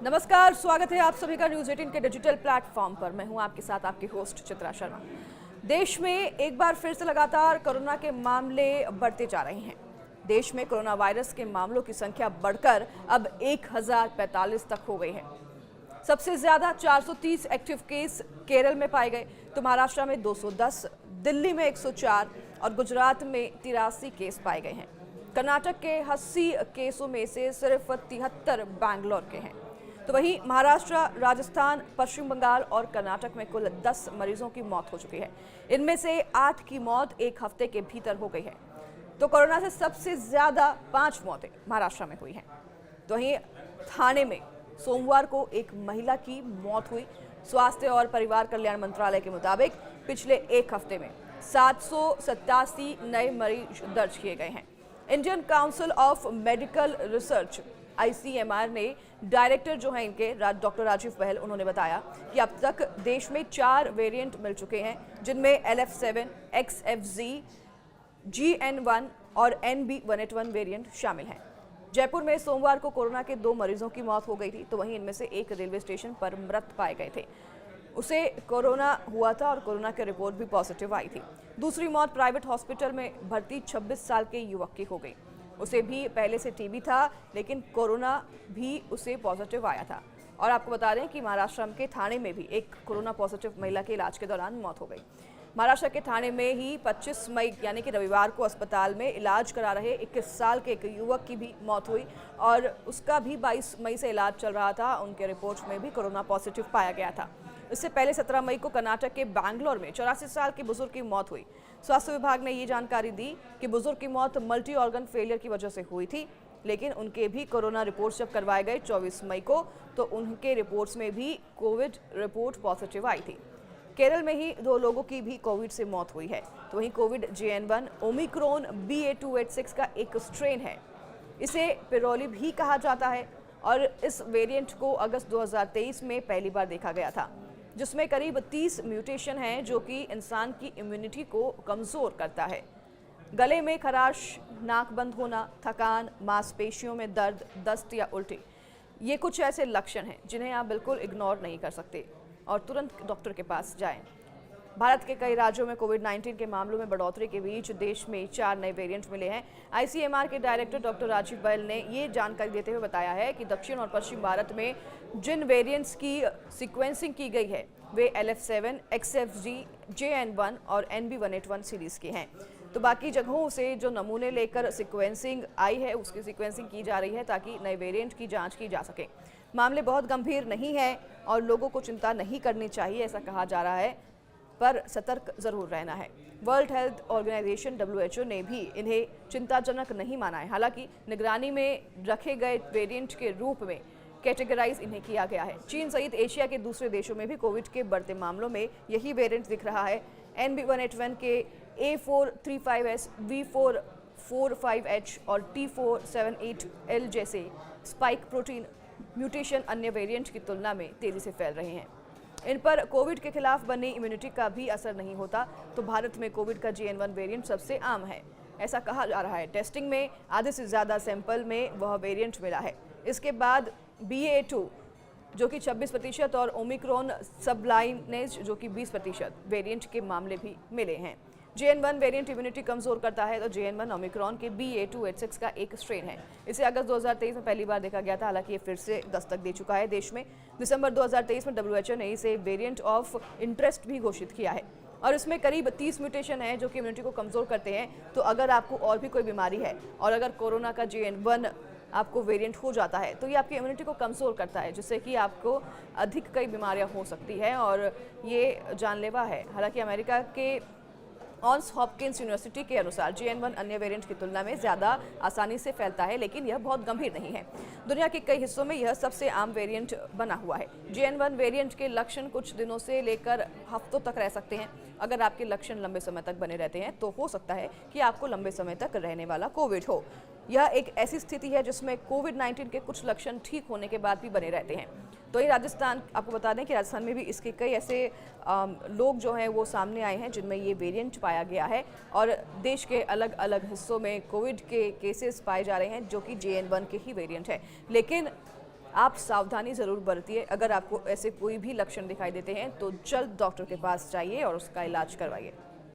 नमस्कार, स्वागत है आप सभी का न्यूज 18 के डिजिटल प्लेटफॉर्म पर। मैं हूं आपके साथ आपकी होस्ट चित्रा शर्मा। देश में एक बार फिर से लगातार कोरोना के मामले बढ़ते जा रहे हैं। देश में कोरोना वायरस के मामलों की संख्या बढ़कर अब 1045 तक हो गई है। सबसे ज्यादा 430 एक्टिव केस केरल में पाए गए, तो महाराष्ट्र में 210, दिल्ली में 104 और गुजरात में 83 केस पाए गए हैं। कर्नाटक के 80 केसों में से सिर्फ 73 बैंगलोर के हैं। तो वहीं महाराष्ट्र, राजस्थान, पश्चिम बंगाल और कर्नाटक में कुल 10 मरीजों की मौत हो चुकी है। इनमें से 8 की मौत एक हफ्ते के भीतर हो गई है। तो कोरोना से सबसे ज्यादा 5 मौतें महाराष्ट्र में हुई हैं। तो वहीं थाने में सोमवार को एक महिला की मौत हुई। स्वास्थ्य और परिवार कल्याण मंत्रालय के मुताबिक पिछले एक हफ्ते में 787 नए मरीज दर्ज किए गए हैं। Indian council of medical research ICMR ने डायरेक्टर जो हैं इनके डॉक्टर राजीव बहल, उन्होंने बताया कि अब तक देश में 4 वेरिएंट मिल चुके हैं, जिनमें LF7, XFZ, GN1 और NB181 वेरिएंट शामिल हैं। जयपुर में सोमवार को कोरोना के 2 मरीजों की मौत हो गई थी, तो वहीं इनमें से एक रेलवे स्टेशन पर मृत पाए गए थे। उसे कोरोना हुआ था और कोरोना की रिपोर्ट भी पॉजिटिव आई थी। दूसरी मौत प्राइवेट हॉस्पिटल में भर्ती 26 साल के युवक की हो गई। उसे भी पहले से टीबी था, लेकिन कोरोना भी उसे पॉजिटिव आया था। और आपको बता दें कि महाराष्ट्र के थाने में भी एक कोरोना पॉजिटिव महिला के इलाज के दौरान मौत हो गई। महाराष्ट्र के थाने में ही 25 मई यानी कि रविवार को अस्पताल में इलाज करा रहे 21 साल के एक युवक की भी मौत हुई और उसका भी 22 मई से इलाज चल रहा था। उनके रिपोर्ट में भी कोरोना पॉजिटिव पाया गया था। इससे पहले 17 मई को कर्नाटक के बैंगलोर में 84 साल के बुजुर्ग की मौत हुई। स्वास्थ्य विभाग ने ये जानकारी दी कि बुजुर्ग की मौत मल्टी ऑर्गन फेलियर की वजह से हुई थी, लेकिन उनके भी कोरोना रिपोर्ट्स जब करवाए गए 24 मई को, तो उनके रिपोर्ट्स में भी कोविड रिपोर्ट पॉजिटिव आई थी। केरल में ही 2 लोगों की भी कोविड से मौत हुई है। तो वहीं कोविड JN1 ओमिक्रॉन BA.2.86 का एक स्ट्रेन है। इसे पिरोली भी कहा जाता है और इस वेरिएंट को अगस्त 2023 में पहली बार देखा गया था, जिसमें करीब 30 म्यूटेशन हैं जो कि इंसान की इम्यूनिटी को कमज़ोर करता है। गले में खराश, नाक बंद होना, थकान, मांसपेशियों में दर्द, दस्त या उल्टी, ये कुछ ऐसे लक्षण हैं जिन्हें आप बिल्कुल इग्नोर नहीं कर सकते और तुरंत डॉक्टर के पास जाएं। भारत के कई राज्यों में कोविड-19 के मामलों में बढ़ोतरी के बीच देश में 4 नए वेरिएंट मिले हैं। ICMR के डायरेक्टर डॉक्टर राजीव बहल ने ये जानकारी देते हुए बताया है कि दक्षिण और पश्चिम भारत में जिन वेरिएंट्स की सीक्वेंसिंग की गई है वे LF7, XFZ, JN1 और NB181 सीरीज के हैं। तो बाकी जगहों से जो नमूने लेकर सीक्वेंसिंग आई है उसकी सीक्वेंसिंग की जा रही है ताकि नए वेरिएंट की जाँच की जा सके। मामले बहुत गंभीर नहीं है और लोगों को चिंता नहीं करनी चाहिए, ऐसा कहा जा रहा है, पर सतर्क जरूर रहना है। वर्ल्ड हेल्थ ऑर्गेनाइजेशन WHO ने भी इन्हें चिंताजनक नहीं माना है। हालांकि निगरानी में रखे गए वेरिएंट के रूप में कैटेगराइज इन्हें किया गया है। चीन सहित एशिया के दूसरे देशों में भी कोविड के बढ़ते मामलों में यही वेरिएंट दिख रहा है। NB181 के A435S, V445H और T478L जैसे स्पाइक प्रोटीन म्यूटेशन अन्य वेरिएंट की तुलना में तेजी से फैल रहे हैं। इन पर कोविड के खिलाफ बनी इम्यूनिटी का भी असर नहीं होता, तो भारत में कोविड का JN1 वेरिएंट सबसे आम है, ऐसा कहा जा रहा है। टेस्टिंग में आधे से ज़्यादा सैंपल में वह वेरिएंट मिला है। इसके बाद BA.2 जो कि 26% और ओमिक्रॉन सबलाइनेज जो कि 20% वेरिएंट के मामले भी मिले हैं। JN1 वेरिएंट इम्यूनिटी कमजोर करता है, तो JN1 ओमिक्रॉन के BA.2.86 का एक स्ट्रेन है। इसे अगस्त 2023 में पहली बार देखा गया था, हालांकि ये फिर से दस्तक दे चुका है देश में। दिसंबर 2023 में WHO ने इसे वेरिएंट ऑफ इंटरेस्ट भी घोषित किया है और इसमें करीब 30 म्यूटेशन है जो कि इम्यूनिटी को कमजोर करते हैं। तो अगर आपको और भी कोई बीमारी है और अगर कोरोना का JN1 आपको वेरिएंट हो जाता है तो ये आपकी इम्यूनिटी को कमज़ोर करता है, जिससे कि आपको अधिक कई बीमारियां हो सकती हैं और ये जानलेवा है। हालांकि अमेरिका के जॉन्स हॉपकिंस यूनिवर्सिटी के अनुसार JN1 अन्य वेरिएंट की तुलना में ज़्यादा आसानी से फैलता है, लेकिन यह बहुत गंभीर नहीं है। दुनिया के कई हिस्सों में यह सबसे आम वेरिएंट बना हुआ है। JN1 वेरिएंट के लक्षण कुछ दिनों से लेकर हफ्तों तक रह सकते हैं। अगर आपके लक्षण लंबे समय तक बने रहते हैं तो हो सकता है कि आपको लंबे समय तक रहने वाला कोविड हो। यह एक ऐसी स्थिति है जिसमें कोविड-19 के कुछ लक्षण ठीक होने के बाद भी बने रहते हैं। तो ये राजस्थान, आपको बता दें कि राजस्थान में भी इसके कई ऐसे लोग जो हैं वो सामने आए हैं जिनमें ये वेरिएंट पाया गया है और देश के अलग अलग हिस्सों में कोविड के केसेस पाए जा रहे हैं जो कि JN1 के ही वेरिएंट है। लेकिन आप सावधानी ज़रूर बरतिए। अगर आपको ऐसे कोई भी लक्षण दिखाई देते हैं तो जल्द डॉक्टर के पास जाइए और उसका इलाज करवाइए।